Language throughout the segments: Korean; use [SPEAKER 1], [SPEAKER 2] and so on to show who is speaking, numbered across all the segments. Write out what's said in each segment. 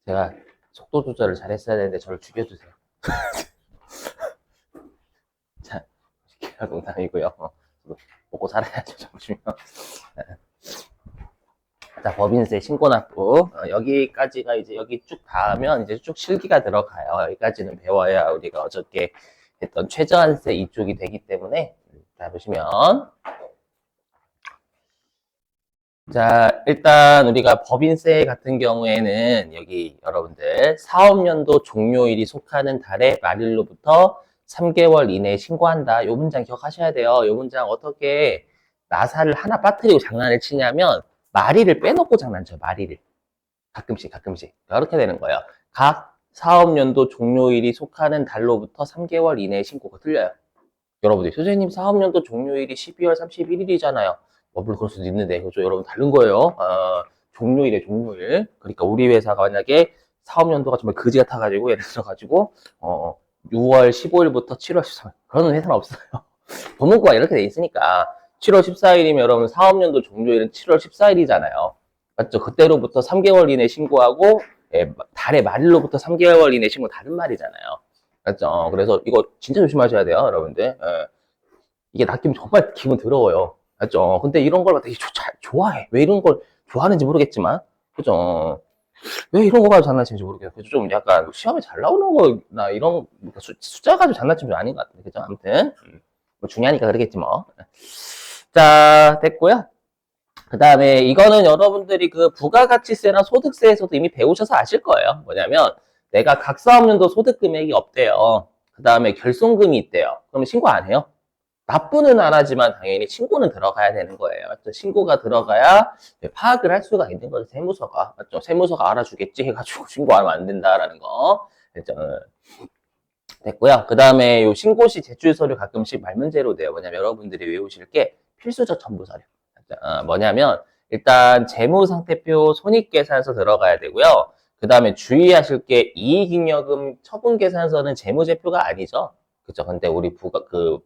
[SPEAKER 1] 제가 속도 조절을 잘했어야 되는데 저를 죽여주세요. 자, 농담이고요. 먹고 살아야죠, 잠시만. 자, 법인세 신고납부. 여기까지가 이제 여기 쭉 닿으면 이제 쭉 실기가 들어가요. 여기까지는 배워야 우리가 어저께 했던 최저한세 이쪽이 되기 때문에. 자, 보시면. 자, 일단 우리가 법인세 같은 경우에는 여기 여러분들 사업연도 종료일이 속하는 달의 말일로부터 3개월 이내에 신고한다. 요 문장 기억하셔야 돼요. 요 문장 어떻게 나사를 하나 빠뜨리고 장난을 치냐면 말일을 빼놓고 장난쳐요. 말일을. 가끔씩. 이렇게 되는 거예요. 각 사업연도 종료일이 속하는 달로부터 3개월 이내에 신고가 틀려요. 여러분들, 선생님 사업연도 종료일이 12월 31일이잖아요. 물론 그럴 수도 있는데, 그죠? 여러분 다른 거예요. 종료일에 종료일. 그러니까 우리 회사가 만약에 사업연도가 정말 거지 같아가지고, 예를 들어가지고, 6월 15일부터 7월 13일. 그런 회사는 없어요. 법무부가 이렇게 돼 있으니까, 7월 14일이면 여러분 사업연도 종료일은 7월 14일이잖아요. 맞죠? 그때로부터 3개월 이내 신고하고, 예, 달의 말일로부터 3개월 이내 신고 다른 말이잖아요. 맞죠? 그래서 이거 진짜 조심하셔야 돼요, 여러분들. 예. 이게 낚이면 정말 기분 더러워요. 맞죠? 근데 이런 걸 되게 좋아해. 왜 이런 걸 좋아하는지 모르겠지만, 그죠? 왜 이런 거 가지고 장난치는지 모르겠어요. 그래서 좀 약간 시험에 잘 나오는 거나 이런 숫자 가지고 장난치면 좀 아닌 것 같은데, 그죠? 아무튼 뭐 중요하니까 그러겠지 뭐. 자, 됐고요. 그 다음에 이거는 여러분들이 그 부가가치세나 소득세에서도 이미 배우셔서 아실 거예요. 뭐냐면 내가 각 사업연도 소득 금액이 없대요. 그 다음에 결손금이 있대요. 그러면 신고 안 해요? 납부는 안 하지만 당연히 신고는 들어가야 되는 거예요. 맞죠? 신고가 들어가야 파악을 할 수가 있는 거죠. 세무서가. 맞죠? 세무서가 알아주겠지 해가지고 신고 안 하면 안 된다라는 거. 됐죠? 됐고요. 그 다음에 요 신고 시 제출 서류 가끔씩 말문제로 돼요. 뭐냐면 여러분들이 외우실 게 필수적 첨부 서류. 뭐냐면 일단 재무상태표 손익계산서 들어가야 되고요. 그 다음에 주의하실 게 이익잉여금 처분계산서는 재무제표가 아니죠. 그죠? 근데 우리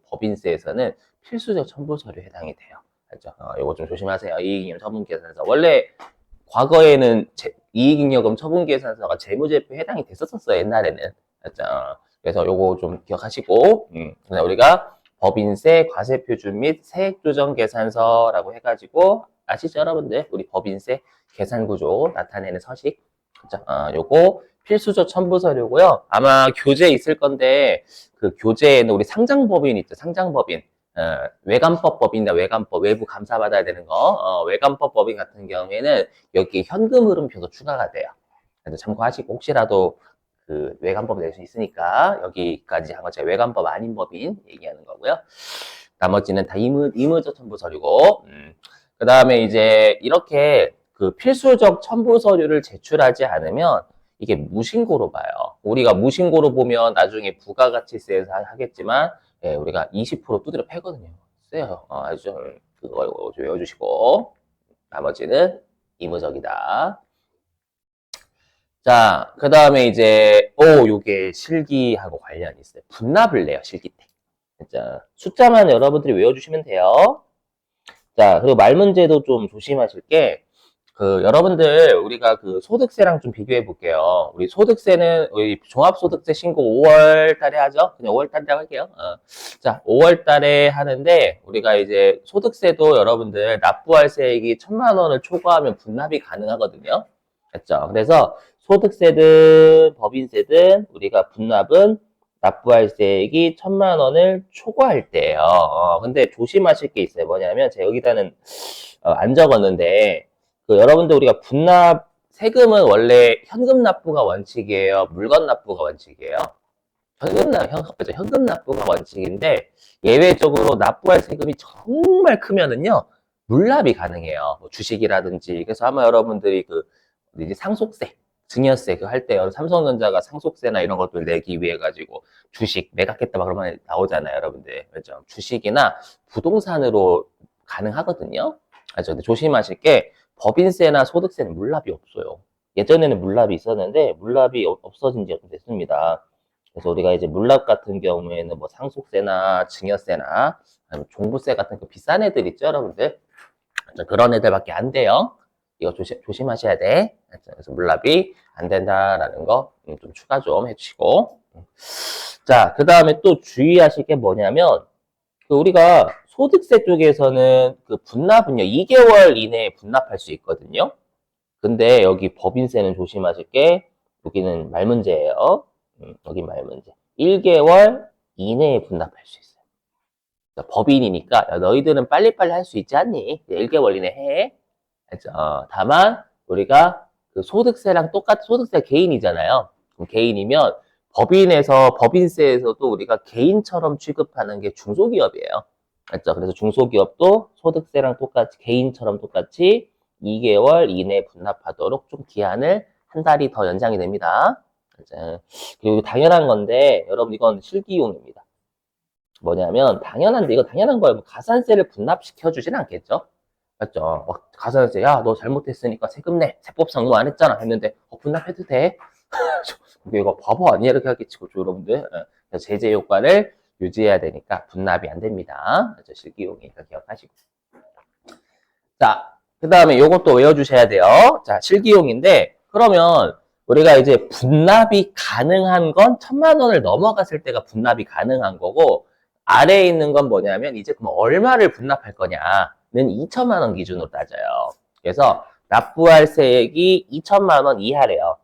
[SPEAKER 1] 법인세에서는 필수적 첨부 서류에 해당이 돼요. 알죠? 요거 좀 조심하세요. 이익잉여금 처분계산서. 원래 과거에는 이익잉여금 처분계산서가 재무제표에 해당이 됐었어요. 옛날에는. 알죠? 그래서 요거 좀 기억하시고, 우리가 법인세, 과세표준 및 세액조정계산서라고 해가지고, 아시죠, 여러분들? 우리 법인세 계산구조 나타내는 서식. 그죠? 요거 필수적 첨부서류고요. 아마 교재 있을 건데, 그 교재에는 우리 상장법인 있죠, 상장법인. 외감법 법인이나 외감법, 외부 감사받아야 되는 거, 외감법 법인 같은 경우에는 여기 현금 흐름표도 추가가 돼요. 그래서 참고하시고, 혹시라도 그 외관법 낼 수 있으니까 여기까지 한 거 제가 외관법 아닌 법인 얘기하는 거고요. 나머지는 다 임의적 첨부 서류고, 그 다음에 이제 이렇게 그 필수적 첨부 서류를 제출하지 않으면 이게 무신고로 봐요. 우리가 무신고로 보면 나중에 부가가치세에서 하겠지만, 예, 우리가 20% 두드려 패거든요. 세요. 아시죠? 그거 좀 외워주시고, 나머지는 임의적이다. 자, 그 다음에 이제, 요게 실기하고 관련이 있어요. 분납을 내요, 실기 때. 자, 숫자만 여러분들이 외워주시면 돼요. 자, 그리고 말 문제도 좀 조심하실 게, 여러분들, 우리가 그 소득세랑 좀 비교해 볼게요. 우리 소득세는, 우리 종합소득세 신고 5월 달에 하죠? 그냥 5월 달이라고 할게요. 자, 5월 달에 하는데, 우리가 이제 소득세도 여러분들 납부할 세액이 1,000만 원을 초과하면 분납이 가능하거든요. 됐죠? 그래서 소득세든 법인세든 우리가 분납은 납부할 세액이 1,000만 원을 초과할 때예요. 근데 조심하실 게 있어요. 뭐냐면 제가 여기다는 안 적었는데 여러분들 우리가 분납 세금은 원래 현금 납부가 원칙이에요. 물건 납부가 원칙이에요. 현금 납부가 원칙인데 예외적으로 납부할 세금이 정말 크면은요 물납이 가능해요. 뭐 주식이라든지. 그래서 아마 여러분들이 이제 상속세, 증여세 할 때 삼성전자가 상속세나 이런 것들 내기 위해 가지고 주식 매각했다 막 그러면 나오잖아요, 여러분들. 그렇죠? 주식이나 부동산으로 가능하거든요. 그렇죠? 근데 조심하실 게 법인세나 소득세는 물납이 없어요. 예전에는 물납이 있었는데 물납이 없어진 지가 좀 됐습니다. 그래서 우리가 이제 물납 같은 경우에는 뭐 상속세나 증여세나 아니면 종부세 같은 그 비싼 애들 있죠, 여러분들. 그런 애들밖에 안 돼요. 이거 조심하셔야 돼. 그래서 물납이 안 된다라는 거 좀 추가 좀 해주시고. 자, 그 다음에 또 주의하실 게 뭐냐면, 그 우리가 소득세 쪽에서는 그 분납은요, 2개월 이내에 분납할 수 있거든요. 근데 여기 법인세는 조심하실 게, 여기는 말 문제예요. 여기 말 문제. 1개월 이내에 분납할 수 있어요. 그러니까 법인이니까, 야, 너희들은 빨리빨리 할 수 있지 않니? 1개월 이내 해. 다만, 우리가 그 소득세랑 소득세 개인이잖아요. 그럼 개인이면, 법인에서, 법인세에서도 우리가 개인처럼 취급하는 게 중소기업이에요. 맞죠? 그래서 중소기업도 소득세랑 똑같이, 개인처럼 똑같이 2개월 이내에 분납하도록 좀 기한을 한 달이 더 연장이 됩니다. 그리고 당연한 건데, 여러분 이건 실기용입니다. 뭐냐면, 당연한데, 이거 당연한 거예요. 뭐 가산세를 분납시켜주진 않겠죠? 맞죠? 막 가산세, 야, 너 잘못했으니까 세금 내. 세법 상고 안 했잖아. 했는데, 분납해도 돼. 이거 바보 아니야? 이렇게 하겠지, 그죠, 여러분들? 제재 효과를 유지해야 되니까 분납이 안 됩니다. 그래서 실기용이니까 기억하시고. 자, 그 다음에 요것도 외워주셔야 돼요. 자, 실기용인데, 그러면 우리가 이제 분납이 가능한 건 1,000만 원을 넘어갔을 때가 분납이 가능한 거고, 아래에 있는 건 뭐냐면, 이제 그럼 얼마를 분납할 거냐는 2,000만 원 기준으로 따져요. 그래서 납부할 세액이 2,000만 원 이하래요.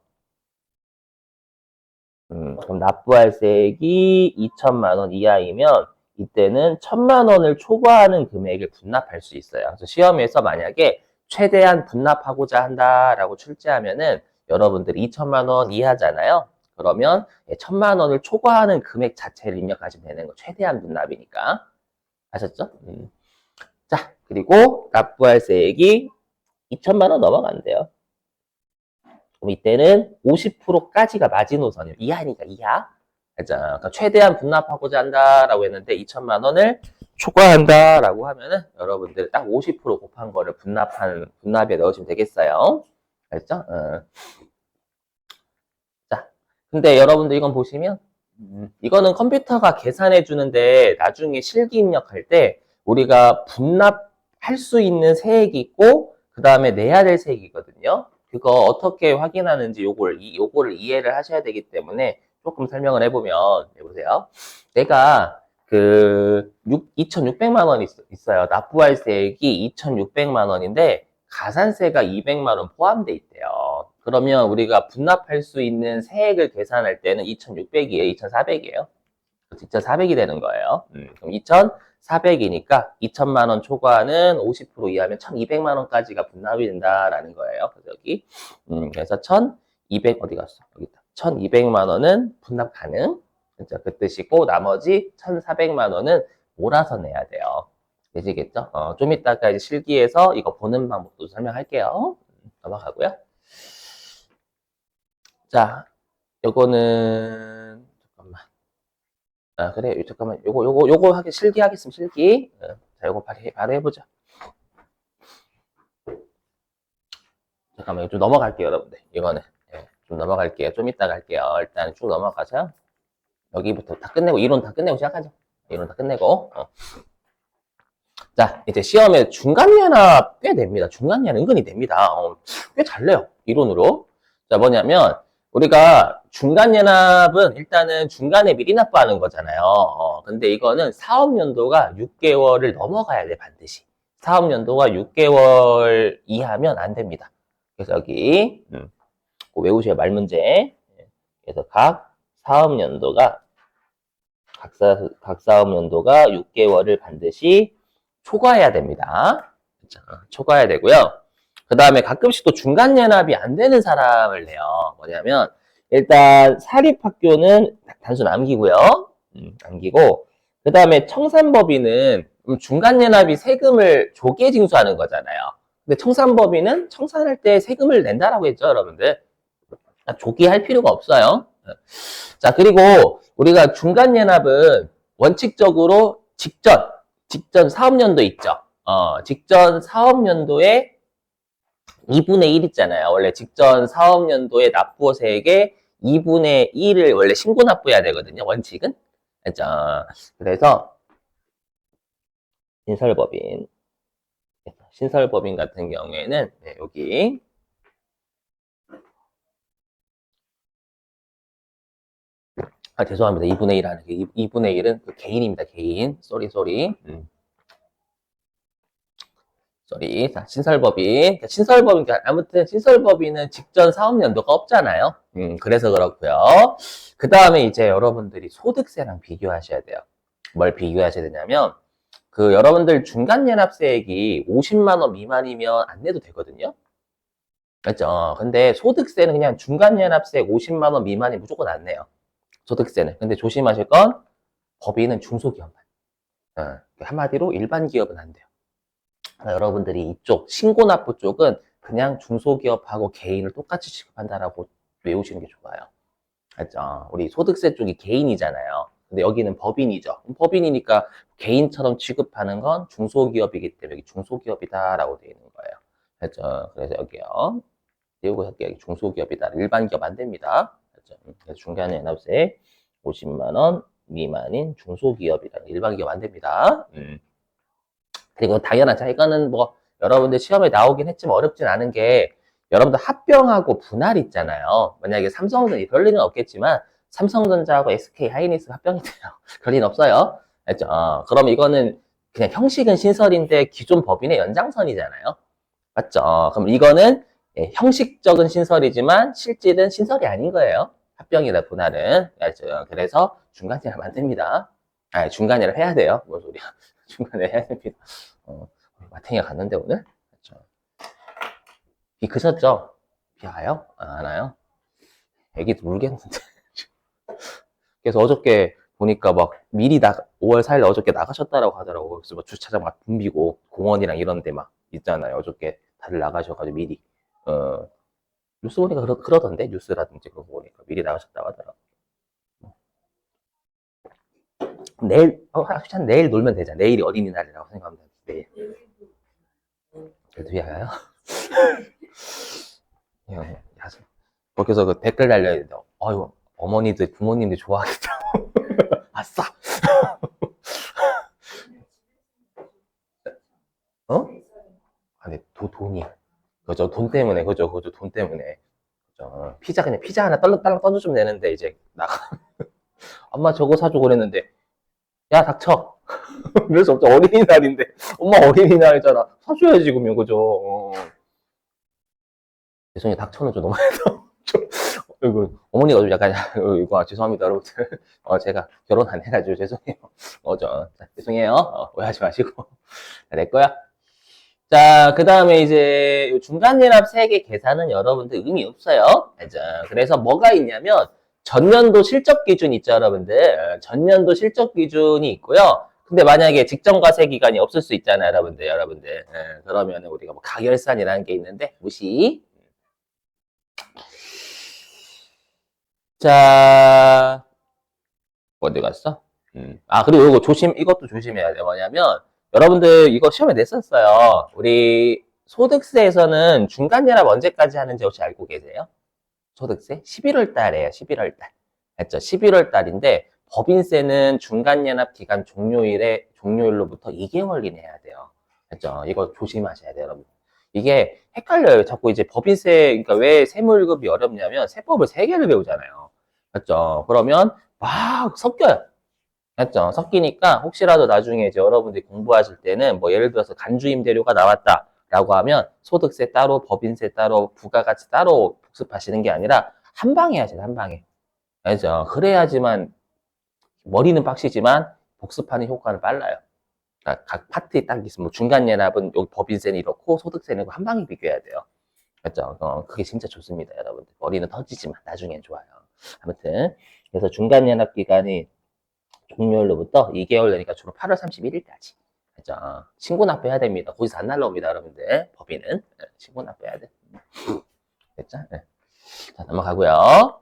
[SPEAKER 1] 그럼 납부할 세액이 2,000만 원 이하이면 이때는 1,000만 원을 초과하는 금액을 분납할 수 있어요. 그래서 시험에서 만약에 최대한 분납하고자 한다라고 출제하면은 여러분들이 2,000만 원 이하잖아요. 그러면 1,000만 원을 초과하는 금액 자체를 입력하시면 되는 거. 최대한 분납이니까. 아셨죠? 자, 그리고 납부할 세액이 2,000만 원 넘어간대요. 그럼 이때는 50%까지가 마지노선이에요. 이하니까 이하. 그러니까 최대한 분납하고자 한다라고 했는데 2,000만 원을 초과한다라고 하면은 여러분들 딱 50% 곱한 거를 분납에 넣으시면 되겠어요. 알겠죠? 자, 근데 여러분들 이건 보시면 이거는 컴퓨터가 계산해 주는데 나중에 실기 입력할 때 우리가 분납할 수 있는 세액이 있고 그 다음에 내야 될 세액이거든요. 그거 어떻게 확인하는지 요거를 이해를 하셔야 되기 때문에 조금 설명을 해보면, 해보세요. 내가 그 2,600만 원 있어요. 납부할 세액이 2,600만 원인데 가산세가 200만 원 포함돼 있대요. 그러면 우리가 분납할 수 있는 세액을 계산할 때는 2,600이에요? 2,400이에요? 2,400이 되는 거예요. 그럼 2,400이니까 2,000만 원 초과는 50% 이하면 1,200만 원까지가 분납이 된다라는 거예요. 그래서 여기 그래서 1,200 어디 갔어? 여기 있다. 1,200만 원은 분납 가능. 그렇죠? 그 뜻이고 나머지 1,400만 원은 몰아서 내야 돼요. 되시겠죠? 좀 이따가 이제 실기에서 이거 보는 방법도 설명할게요. 넘어가고요. 자, 요거는 잠깐만. 아, 그래. 잠깐만. 요거 실기 하겠습니다. 실기. 자, 요거 바로 해보자. 잠깐만. 좀 넘어갈게요, 여러분들. 이거는. 좀 넘어갈게요. 좀 이따 갈게요. 일단 쭉 넘어가서 여기부터 다 끝내고, 이론 다 끝내고 시작하죠. 이론 다 끝내고. 자, 이제 시험에 중간연합 꽤 됩니다. 중간연합 은근히 됩니다. 꽤 잘 내요. 이론으로. 자, 뭐냐면, 우리가 중간연합은 일단은 중간에 미리 납부하는 거잖아요. 근데 이거는 사업연도가 6개월을 넘어가야 돼, 반드시. 사업연도가 6개월 이하면 안 됩니다. 그래서 여기, 외우셔야 말 문제. 그래서 각 사업연도가 6개월을 반드시 초과해야 됩니다. 그렇죠? 초과해야 되고요. 그 다음에 가끔씩 또 중간연합이 안 되는 사람을 내요. 뭐냐면 일단 사립학교는 단순 암기고요. 암기고 그 다음에 청산법인은 중간연합이 세금을 조기에 징수하는 거잖아요. 근데 청산법인은 청산할 때 세금을 낸다라고 했죠, 여러분들. 조기 할 필요가 없어요. 자, 그리고 우리가 중간연합은 원칙적으로 직전 사업연도 있죠. 직전 사업연도에 2분의 1 있잖아요. 원래 직전 사업연도의 납부세액의 2분의 1을 원래 신고 납부해야 되거든요. 원칙은. 그래서 인설법인 신설법인 같은 경우에는 네, 여기 죄송합니다. 2분의 1 하는 게 2분의 1은 그 개인입니다. 개인. 쏘리. 쏘리. 자, 신설법인. 신설법인, 아무튼 신설법인은 직전 사업연도가 없잖아요. 그래서 그렇고요. 그 다음에 이제 여러분들이 소득세랑 비교하셔야 돼요. 뭘 비교하셔야 되냐면, 그 여러분들 중간연합세액이 50만 원 미만이면 안 내도 되거든요. 맞죠? 근데 소득세는 그냥 중간연합세액 50만 원 미만이 무조건 안 내요. 소득세는. 근데 조심하실 건 법인은 중소기업만. 한마디로 일반 기업은 안 돼요. 여러분들이 이쪽 신고납부 쪽은 그냥 중소기업하고 개인을 똑같이 취급한다라고 외우시는 게 좋아요. 알죠? 우리 소득세 쪽이 개인이잖아요. 근데 여기는 법인이죠. 법인이니까 개인처럼 취급하는 건 중소기업이기 때문에 여기 중소기업이다라고 되어 있는 거예요. 알죠? 그래서 여기요. 띄우고 할게요. 중소기업이다. 일반 기업 안 됩니다. 알죠? 그래서 중간에 연합세 50만 원 미만인 중소기업이다. 일반 기업 안 됩니다. 그리고 당연한 자 이거는 뭐 여러분들 시험에 나오긴 했지만 어렵진 않은 게 여러분들 합병하고 분할 있잖아요. 만약에 삼성전자 별 일은 없겠지만 삼성전자하고 SK 하이닉스 합병이 돼요. 그럴 리는 없어요. 알죠? 그럼 이거는 그냥 형식은 신설인데 기존 법인의 연장선이잖아요. 맞죠? 그럼 이거는 형식적인 신설이지만 실질은 신설이 아닌 거예요. 합병이나 분할은. 알죠? 그래서 중간이라 만듭니다. 중간이라 해야 돼요. 뭔 소리야. 중간에 해야 됩니다. 마탱이가 갔는데 오늘? 그렇죠. 비 그쳤죠? 비 와요? 안 와요? 애기도 울겠는데. 그래서 어저께 보니까 막 미리 5월 4일 어저께 나가셨다라고 하더라고. 그래서 막 주차장 막 붐비고 공원이랑 이런 데 막 있잖아요. 어저께 다들 나가셔가지고 미리. 뉴스 보니까 그러던데 뉴스라든지 그런 거 보니까 미리 나가셨다고 하더라고. 내일 한 내일 놀면 되잖아. 내일이 어린이날이라고 생각하면 돼. 내일. 그래도 야요? 거기서 그 댓글 달려야 된다. 아유, 어머니들, 부모님들 좋아하겠다. 아싸! 어? 아니, 돈이. 그죠, 돈 때문에, 그죠, 돈 때문에. 그죠. 피자, 그냥 피자 하나 딸랑 던져주면 되는데, 이제, 엄마 저거 사주고 그랬는데, 야, 닥쳐. 그럴 수 없죠. 어린이날인데. 엄마 어린이날이잖아. 사줘야지, 그러면, 그죠. 죄송해요, 닥쳐는 좀 너무해서. 이거 어머니가 좀 약간 이거 죄송합니다 여러분들. 제가 결혼 안 해가지고 죄송해요. 죄송해요. 오해하지 마시고. 내 거야. 자, 그 다음에 이제 중간연합 세액의 계산은 여러분들 의미 없어요. 자, 그래서 뭐가 있냐면 전년도 실적 기준 있죠, 여러분들. 전년도 실적 기준이 있고요. 근데 만약에 직전과세 기간이 없을 수 있잖아요, 여러분들. 그러면 우리가 뭐 가결산이라는 게 있는데 무시. 자, 어디 갔어? 그리고 이것도 조심해야 돼. 뭐냐면, 여러분들 이거 시험에 냈었어요. 우리 소득세에서는 중간연합 언제까지 하는지 혹시 알고 계세요? 소득세? 11월 달에요, 11월 달. 했죠? 11월 달인데, 법인세는 중간연합 기간 종료일로부터 2개월 이내 해야 돼요. 했죠? 이거 조심하셔야 돼요, 여러분. 이게 헷갈려요. 자꾸 이제 법인세, 그러니까 왜 세무일급이 어렵냐면, 세법을 3개를 배우잖아요. 맞죠? 그러면 막 섞여요. 맞죠? 섞이니까 혹시라도 나중에 이제 여러분들이 공부하실 때는 뭐 예를 들어서 간주임대료가 나왔다라고 하면 소득세 따로, 법인세 따로, 부가가치 따로 복습하시는 게 아니라 한 방에 하세요, 한 방에. 알죠? 그래야지만 머리는 빡시지만 복습하는 효과는 빨라요. 그러니까 각 파트에 딱 있으면 뭐 중간연합은 여기 법인세는 이렇고 소득세는 한 방에 비교해야 돼요. 그렇죠? 그게 진짜 좋습니다, 여러분들. 머리는 터지지만 나중엔 좋아요. 아무튼 그래서 중간연합 기간이 종료일로부터 2개월 되니까 주로 8월 31일까지. 그죠? 신고 납부해야 됩니다. 거기서 안 날라옵니다, 여러분들. 법인은. 신고 납부해야 돼. 됐죠? 네. 자, 넘어가고요.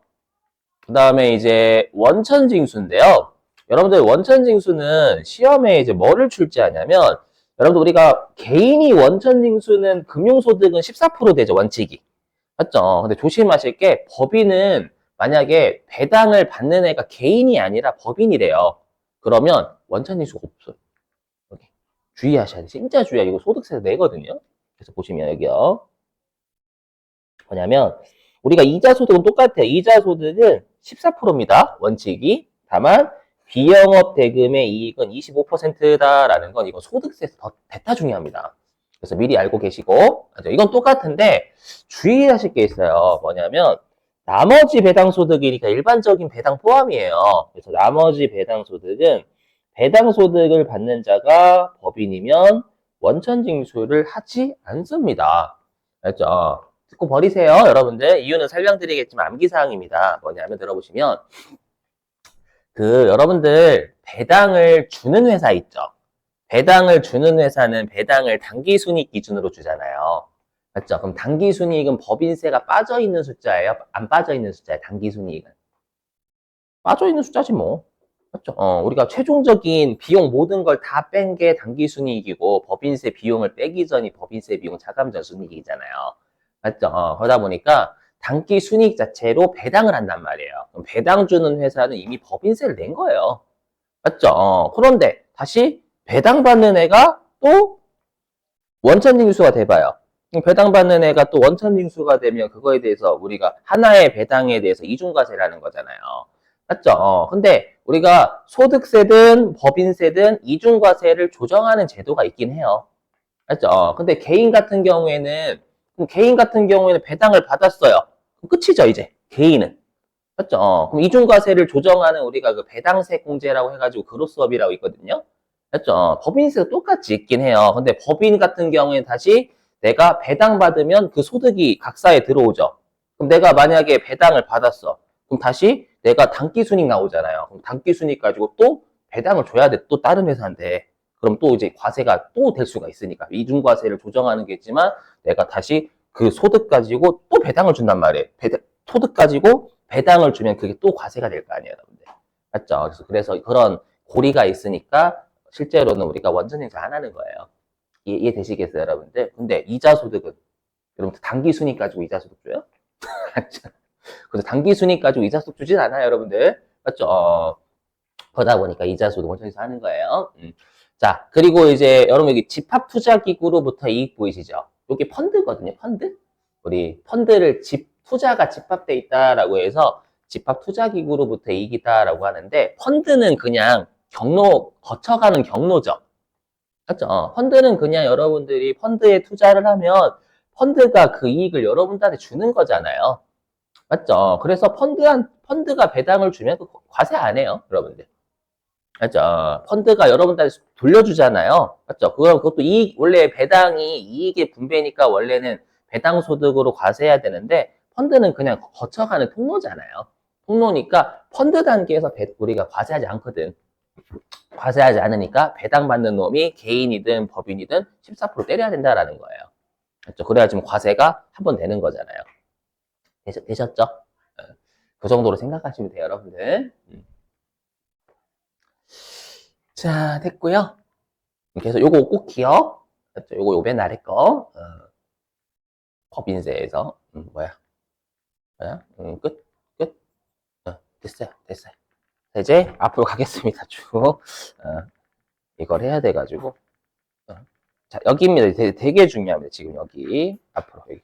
[SPEAKER 1] 그 다음에 이제 원천징수인데요. 여러분들 원천징수는 시험에 이제 뭐를 출제하냐면, 여러분들 우리가 개인이 원천징수는 금융소득은 14% 되죠, 원칙이. 맞죠? 근데 조심하실 게 법인은 만약에 배당을 받는 애가 개인이 아니라 법인이래요. 그러면 원천징수가 없어요. 여기. 주의하셔야 돼. 진짜 주의해야 돼. 이거 소득세에서 내거든요. 그래서 보시면 여기요. 뭐냐면 우리가 이자 소득은 똑같아요. 이자 소득은 14%입니다. 원칙이. 다만 비영업 대금의 이익은 25%다라는 건 이건 소득세에서 더 대타 중요합니다. 그래서 미리 알고 계시고 이건 똑같은데 주의하실 게 있어요. 뭐냐면 나머지 배당 소득이니까 일반적인 배당 포함이에요. 그래서 나머지 배당 소득은 배당 소득을 받는 자가 법인이면 원천징수를 하지 않습니다. 알죠? 듣고 버리세요, 여러분들. 이유는 설명드리겠지만 암기사항입니다. 뭐냐면 들어보시면 여러분들 배당을 주는 회사 있죠? 배당을 주는 회사는 배당을 당기순이익 기준으로 주잖아요. 맞죠? 그럼 당기순이익은 법인세가 빠져있는 숫자예요? 안 빠져있는 숫자예요? 당기순이익은? 빠져있는 숫자지 뭐. 맞죠? 우리가 최종적인 비용 모든 걸 다 뺀 게 당기순이익이고 법인세 비용을 빼기 전이 법인세 비용 차감전 순이익이잖아요. 맞죠? 그러다 보니까 단기 순이익 자체로 배당을 한단 말이에요. 그럼 배당 주는 회사는 이미 법인세를 낸 거예요. 맞죠? 그런데 다시 배당 받는 애가 또 원천징수가 돼봐요. 배당 받는 애가 또 원천징수가 되면 그거에 대해서 우리가 하나의 배당에 대해서 이중과세라는 거잖아요. 맞죠? 근데 우리가 소득세든 법인세든 이중과세를 조정하는 제도가 있긴 해요. 맞죠? 근데 개인 같은 경우에는 배당을 받았어요. 그럼 끝이죠, 이제. 개인은. 맞죠? 그럼 이중과세를 조정하는 우리가 그 배당세 공제라고 해가지고 그로스업이라고 있거든요. 맞죠? 법인세도 똑같이 있긴 해요. 근데 법인 같은 경우에는 다시 내가 배당받으면 그 소득이 각사에 들어오죠. 그럼 내가 만약에 배당을 받았어. 그럼 다시 내가 당기순이익 나오잖아요. 그럼 당기순이익 가지고 또 배당을 줘야 돼. 또 다른 회사한테. 그럼 또 이제 과세가 또 될 수가 있으니까. 이중과세를 조정하는 게 있지만 내가 다시 그 소득 가지고 또 배당을 준단 말이에요. 소득 가지고 배당을 주면 그게 또 과세가 될 거 아니에요, 여러분들. 맞죠? 그래서 그런 고리가 있으니까 실제로는 우리가 원천징수 안 하는 거예요. 이해되시겠어요, 여러분들? 근데 이자 소득은 여러분들 당기 순이익 가지고 이자 소득 줘요? 그래서 당기 순이익 가지고 이자 소득 주진 않아요, 여러분들. 맞죠? 그러다 보니까 이자 소득 원천징수 하는 거예요. 자, 그리고 이제 여러분 여기 집합투자기구로부터 이익 보이시죠? 여기 펀드거든요, 펀드. 우리 펀드를 투자가 집합돼 있다라고 해서 집합투자기구로부터 이익이다라고 하는데 펀드는 그냥 거쳐가는 경로죠. 맞죠? 펀드는 그냥 여러분들이 펀드에 투자를 하면 펀드가 그 이익을 여러분들한테 주는 거잖아요. 맞죠? 그래서 펀드가 배당을 주면 과세 안 해요, 여러분들. 맞죠? 펀드가 여러분들한테 돌려주잖아요. 맞죠? 그것도 원래 배당이 이익의 분배니까 원래는 배당 소득으로 과세해야 되는데 펀드는 그냥 거쳐가는 통로잖아요. 통로니까 펀드 단계에서 우리가 과세하지 않거든. 과세하지 않으니까 배당받는 놈이 개인이든 법인이든 14% 때려야 된다라는 거예요. 그렇죠? 그래야 지금 과세가 한 번 되는 거잖아요. 되셨죠? 그 정도로 생각하시면 돼요, 여러분들. 자, 됐고요. 그래서 요거 꼭 기억. 그렇죠? 요거 맨 아래 거. 법인세에서 뭐야? 끝. 됐어요. 이제 앞으로 가겠습니다. 쭉 이걸 해야 돼가지고 자, 여기입니다. 되게 중요합니다. 지금 여기 앞으로 여기.